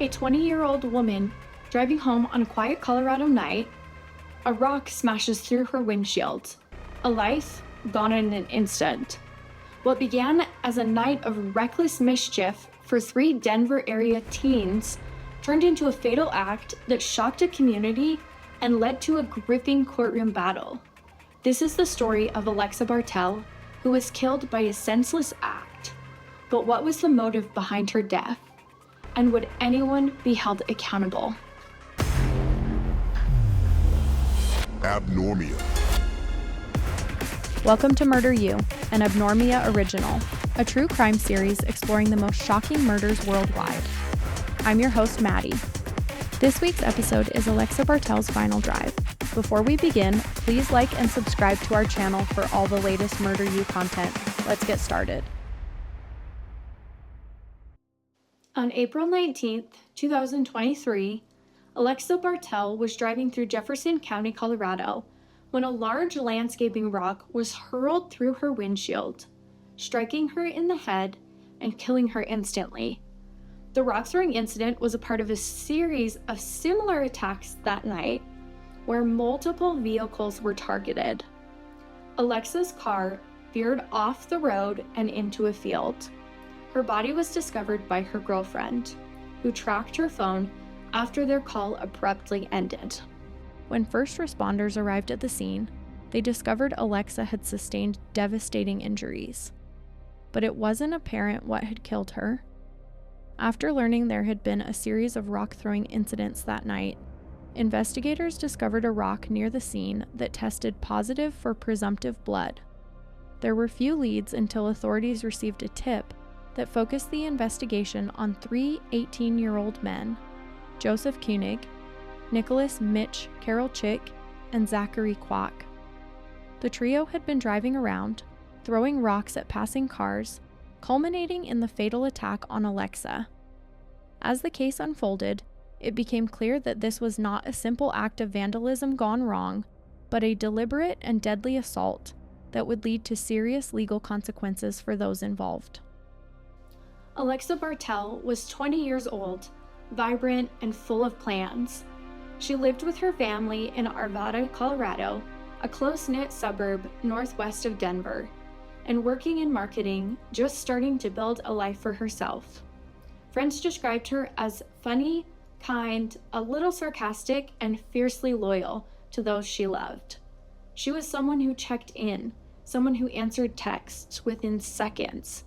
A 20-year-old woman driving home on a quiet Colorado night, a rock smashes through her windshield. A life gone in an instant. What began as a night of reckless mischief for 3 Denver area teens turned into a fatal act that shocked a community and led to a gripping courtroom battle. This is the story of Alexa Bartell, who was killed by a senseless act. But what was the motive behind her death? And would anyone be held accountable? Abnormia. Welcome to Murder You, an Abnormia original, a true crime series exploring the most shocking murders worldwide. I'm your host, Maddie. This week's episode is Alexa Bartell's final drive. Before we begin, please like and subscribe to our channel for all the latest Murder You content. Let's get started. On April 19th, 2023, Alexa Bartell was driving through Jefferson County, Colorado, when a large landscaping rock was hurled through her windshield, striking her in the head and killing her instantly. The rock throwing incident was a part of a series of similar attacks that night, where multiple vehicles were targeted. Alexa's car veered off the road and into a field. Her body was discovered by her girlfriend, who tracked her phone after their call abruptly ended. When first responders arrived at the scene, they discovered Alexa had sustained devastating injuries. But it wasn't apparent what had killed her. After learning there had been a series of rock-throwing incidents that night, investigators discovered a rock near the scene that tested positive for presumptive blood. There were few leads until authorities received a tip that focused the investigation on 3 18-year-old men, Joseph Koenig, Nicholas Mitch Carroll-Chick, and Zachary Kwok. The trio had been driving around, throwing rocks at passing cars, culminating in the fatal attack on Alexa. As the case unfolded, it became clear that this was not a simple act of vandalism gone wrong, but a deliberate and deadly assault that would lead to serious legal consequences for those involved. Alexa Bartell was 20 years old, vibrant and full of plans. She lived with her family in Arvada, Colorado, a close-knit suburb northwest of Denver, and working in marketing, just starting to build a life for herself. Friends described her as funny, kind, a little sarcastic, and fiercely loyal to those she loved. She was someone who checked in, someone who answered texts within seconds,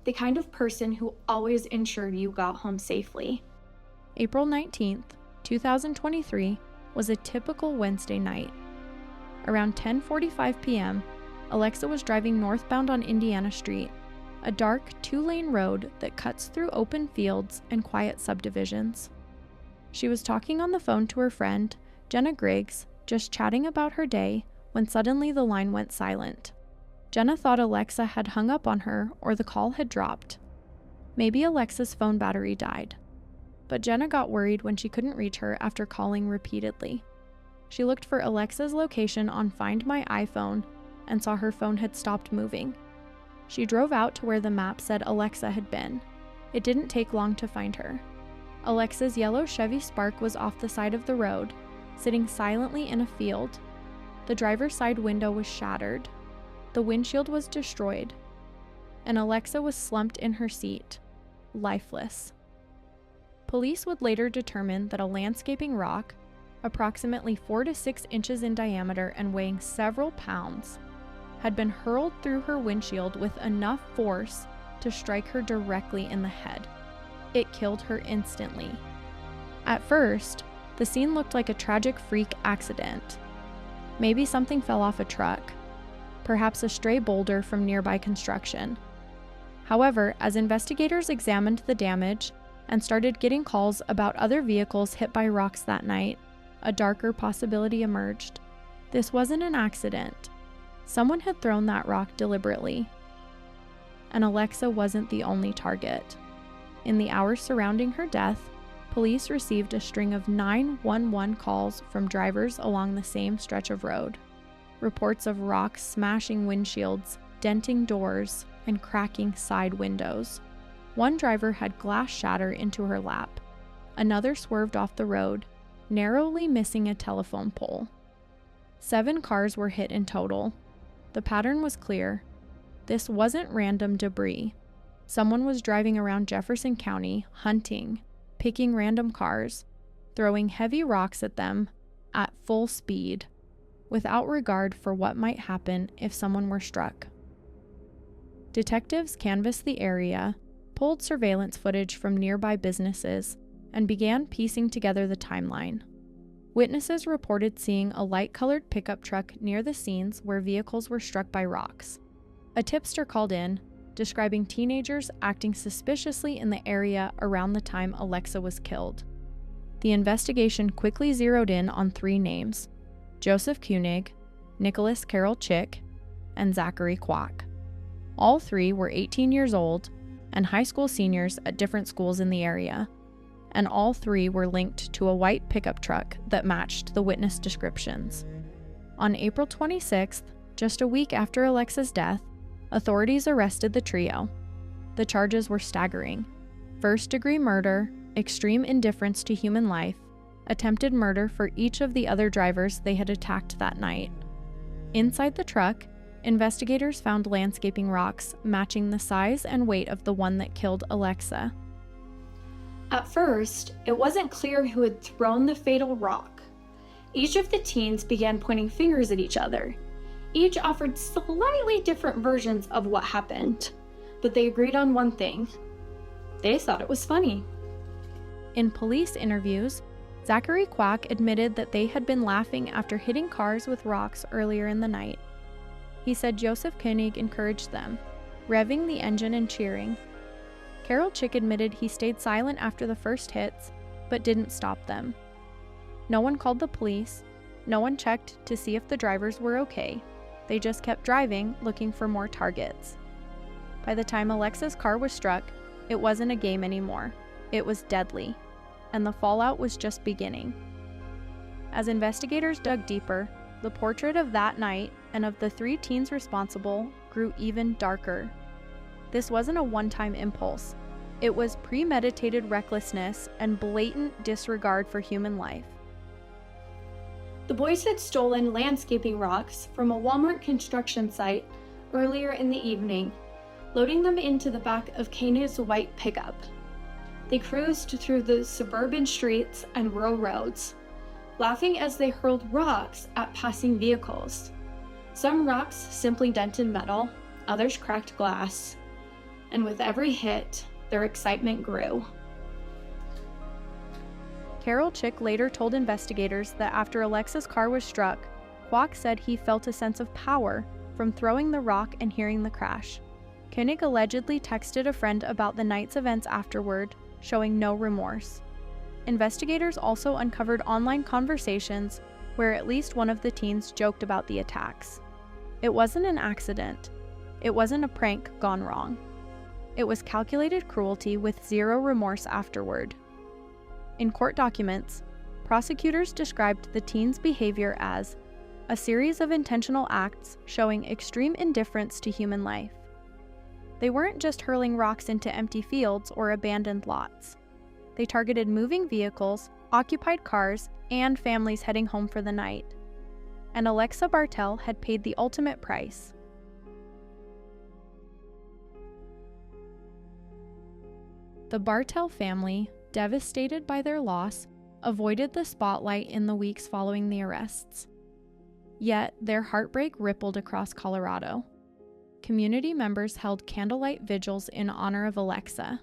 the kind of person who always ensured you got home safely. April 19th, 2023 was a typical Wednesday night. Around 10:45 p.m., Alexa was driving northbound on Indiana Street, a dark 2-lane road that cuts through open fields and quiet subdivisions. She was talking on the phone to her friend, Jenna Griggs, just chatting about her day when suddenly the line went silent. Jenna thought Alexa had hung up on her or the call had dropped. Maybe Alexa's phone battery died. But Jenna got worried when she couldn't reach her after calling repeatedly. She looked for Alexa's location on Find My iPhone and saw her phone had stopped moving. She drove out to where the map said Alexa had been. It didn't take long to find her. Alexa's yellow Chevy Spark was off the side of the road, sitting silently in a field. The driver's side window was shattered. The windshield was destroyed, and Alexa was slumped in her seat, lifeless. Police would later determine that a landscaping rock, approximately 4 to 6 inches in diameter and weighing several pounds, had been hurled through her windshield with enough force to strike her directly in the head. It killed her instantly. At first, the scene looked like a tragic freak accident. Maybe something fell off a truck, perhaps a stray boulder from nearby construction. However, as investigators examined the damage and started getting calls about other vehicles hit by rocks that night, a darker possibility emerged. This wasn't an accident. Someone had thrown that rock deliberately. And Alexa wasn't the only target. In the hours surrounding her death, police received a string of 911 calls from drivers along the same stretch of road. Reports of rocks smashing windshields, denting doors, and cracking side windows. One driver had glass shatter into her lap. Another swerved off the road, narrowly missing a telephone pole. 7 cars were hit in total. The pattern was clear. This wasn't random debris. Someone was driving around Jefferson County, hunting, picking random cars, throwing heavy rocks at them at full speed, without regard for what might happen if someone were struck. Detectives canvassed the area, pulled surveillance footage from nearby businesses, and began piecing together the timeline. Witnesses reported seeing a light-colored pickup truck near the scenes where vehicles were struck by rocks. A tipster called in, describing teenagers acting suspiciously in the area around the time Alexa was killed. The investigation quickly zeroed in on 3 names: Joseph Koenig, Nicholas Carroll Chick, and Zachary Kwok. All 3 were 18 years old and high school seniors at different schools in the area, and all 3 were linked to a white pickup truck that matched the witness descriptions. On April 26th, just a week after Alexa's death, authorities arrested the trio. The charges were staggering: first-degree murder, extreme indifference to human life, attempted murder for each of the other drivers they had attacked that night. Inside the truck, investigators found landscaping rocks matching the size and weight of the one that killed Alexa. At first, it wasn't clear who had thrown the fatal rock. Each of the teens began pointing fingers at each other. Each offered slightly different versions of what happened, but they agreed on one thing: they thought it was funny. In police interviews, Zachary Kwok admitted that they had been laughing after hitting cars with rocks earlier in the night. He said Joseph Koenig encouraged them, revving the engine and cheering. Carroll Chick admitted he stayed silent after the first hits, but didn't stop them. No one called the police. No one checked to see if the drivers were okay. They just kept driving, looking for more targets. By the time Alexa's car was struck, it wasn't a game anymore. It was deadly, and the fallout was just beginning. As investigators dug deeper, the portrait of that night and of the 3 teens responsible grew even darker. This wasn't a one-time impulse. It was premeditated recklessness and blatant disregard for human life. The boys had stolen landscaping rocks from a Walmart construction site earlier in the evening, loading them into the back of Koenig's white pickup. They cruised through the suburban streets and rural roads, laughing as they hurled rocks at passing vehicles. Some rocks simply dented metal, others cracked glass, and with every hit, their excitement grew. Carroll Chick later told investigators that after Alexa's car was struck, Kwok said he felt a sense of power from throwing the rock and hearing the crash. Koenig allegedly texted a friend about the night's events afterward, showing no remorse. Investigators also uncovered online conversations where at least one of the teens joked about the attacks. It wasn't an accident. It wasn't a prank gone wrong. It was calculated cruelty with zero remorse afterward. In court documents, prosecutors described the teens' behavior as a series of intentional acts showing extreme indifference to human life. They weren't just hurling rocks into empty fields or abandoned lots. They targeted moving vehicles, occupied cars, and families heading home for the night. And Alexa Bartell had paid the ultimate price. The Bartell family, devastated by their loss, avoided the spotlight in the weeks following the arrests. Yet, their heartbreak rippled across Colorado. Community members held candlelight vigils in honor of Alexa.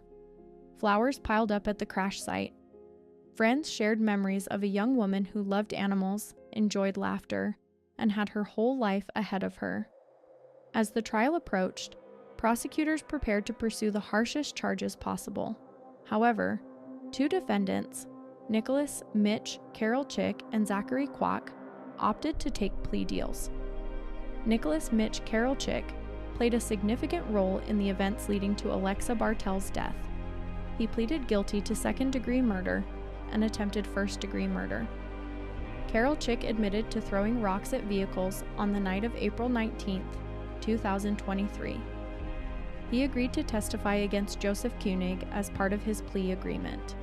Flowers piled up at the crash site. Friends shared memories of a young woman who loved animals, enjoyed laughter, and had her whole life ahead of her. As the trial approached, prosecutors prepared to pursue the harshest charges possible. However, 2 defendants, Nicholas Mitch Carroll Chick and Zachary Kwok, opted to take plea deals. Nicholas Mitch Carroll Chick played a significant role in the events leading to Alexa Bartell's death. He pleaded guilty to second-degree murder and attempted first-degree murder. Carroll Chick admitted to throwing rocks at vehicles on the night of April 19, 2023. He agreed to testify against Joseph Koenig as part of his plea agreement.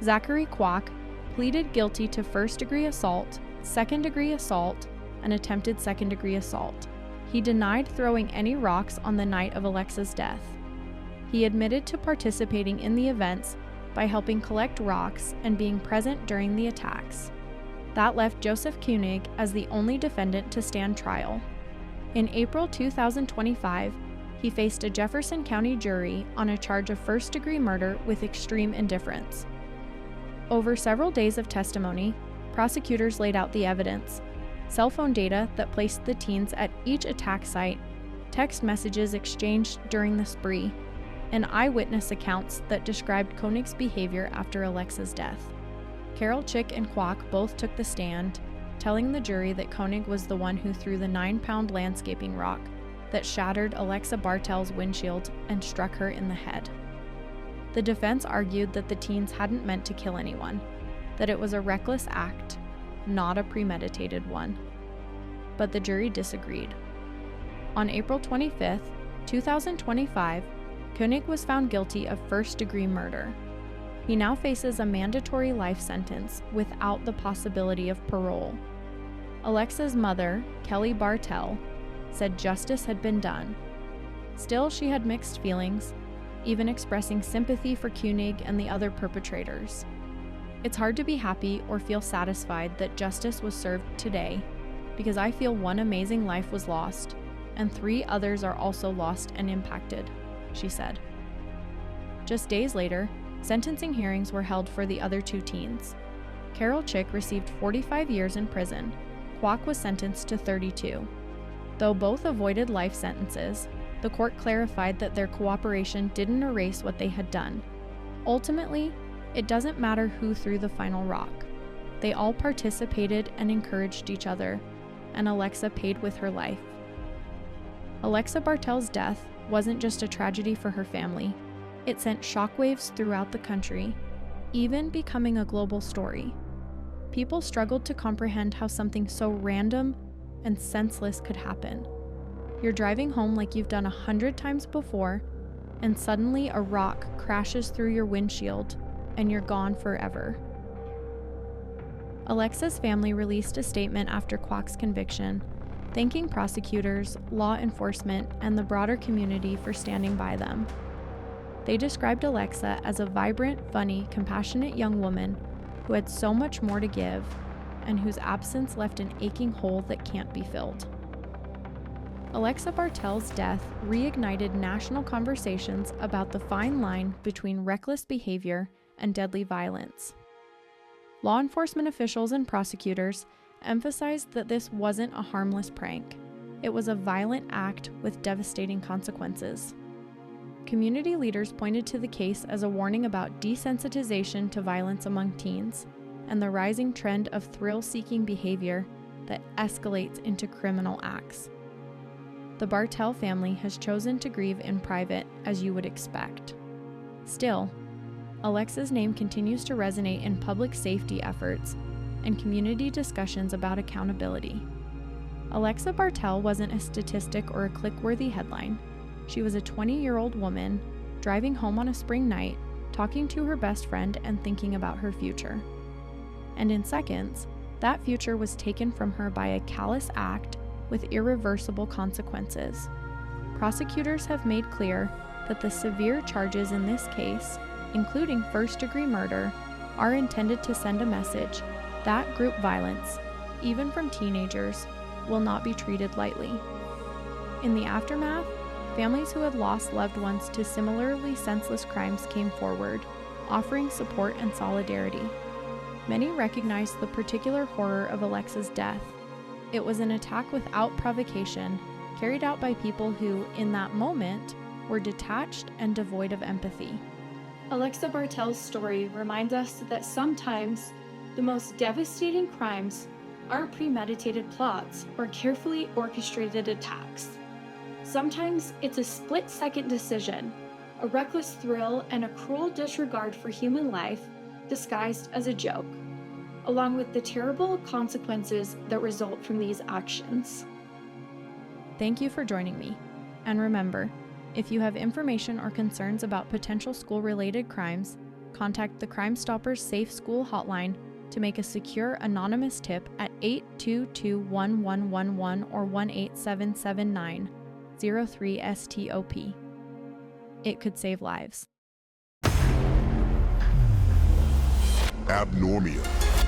Zachary Kwok pleaded guilty to first-degree assault, second-degree assault, and attempted second-degree assault. He denied throwing any rocks on the night of Alexa's death. He admitted to participating in the events by helping collect rocks and being present during the attacks. That left Joseph Koenig as the only defendant to stand trial. In April 2025, he faced a Jefferson County jury on a charge of first-degree murder with extreme indifference. Over several days of testimony, prosecutors laid out the evidence: cell phone data that placed the teens at each attack site, text messages exchanged during the spree, and eyewitness accounts that described Koenig's behavior after Alexa's death. Carol Chick and Kwok both took the stand, telling the jury that Koenig was the one who threw the 9-pound landscaping rock that shattered Alexa Bartell's windshield and struck her in the head. The defense argued that the teens hadn't meant to kill anyone, that it was a reckless act, not a premeditated one. But the jury disagreed. On April 25, 2025, Koenig was found guilty of first-degree murder. He now faces a mandatory life sentence without the possibility of parole. Alexa's mother, Kelly Bartell, said justice had been done. Still, she had mixed feelings, even expressing sympathy for Koenig and the other perpetrators. It's hard to be happy or feel satisfied that justice was served today, because I feel one amazing life was lost, and 3 others are also lost and impacted, she said. Just days later, sentencing hearings were held for the other 2 teens. Carol Chick received 45 years in prison. Kwok was sentenced to 32. Though both avoided life sentences, the court clarified that their cooperation didn't erase what they had done. Ultimately, it doesn't matter who threw the final rock. They all participated and encouraged each other, and Alexa paid with her life. Alexa Bartell's death wasn't just a tragedy for her family. It sent shockwaves throughout the country, even becoming a global story. People struggled to comprehend how something so random and senseless could happen. You're driving home like you've done 100 times before, and suddenly a rock crashes through your windshield, and you're gone forever. Alexa's family released a statement after Kwok's conviction, thanking prosecutors, law enforcement, and the broader community for standing by them. They described Alexa as a vibrant, funny, compassionate young woman who had so much more to give, and whose absence left an aching hole that can't be filled. Alexa Bartell's death reignited national conversations about the fine line between reckless behavior and deadly violence. Law enforcement officials and prosecutors emphasized that this wasn't a harmless prank. It was a violent act with devastating consequences. Community leaders pointed to the case as a warning about desensitization to violence among teens and the rising trend of thrill-seeking behavior that escalates into criminal acts. The Bartell family has chosen to grieve in private, as you would expect. Still, Alexa's name continues to resonate in public safety efforts and community discussions about accountability. Alexa Bartell wasn't a statistic or a click-worthy headline. She was a 20-year-old woman driving home on a spring night, talking to her best friend and thinking about her future. And in seconds, that future was taken from her by a callous act with irreversible consequences. Prosecutors have made clear that the severe charges in this case, including first-degree murder, are intended to send a message that group violence, even from teenagers, will not be treated lightly. In the aftermath, families who had lost loved ones to similarly senseless crimes came forward, offering support and solidarity. Many recognized the particular horror of Alexa's death. It was an attack without provocation, carried out by people who, in that moment, were detached and devoid of empathy. Alexa Bartell's story reminds us that sometimes the most devastating crimes aren't premeditated plots or carefully orchestrated attacks. Sometimes it's a split-second decision, a reckless thrill, and a cruel disregard for human life disguised as a joke, along with the terrible consequences that result from these actions. Thank you for joining me. And remember, if you have information or concerns about potential school-related crimes, contact the Crime Stoppers Safe School hotline to make a secure anonymous tip at 822-1111 or 1-8779-03-STOP. It could save lives. Abnormia.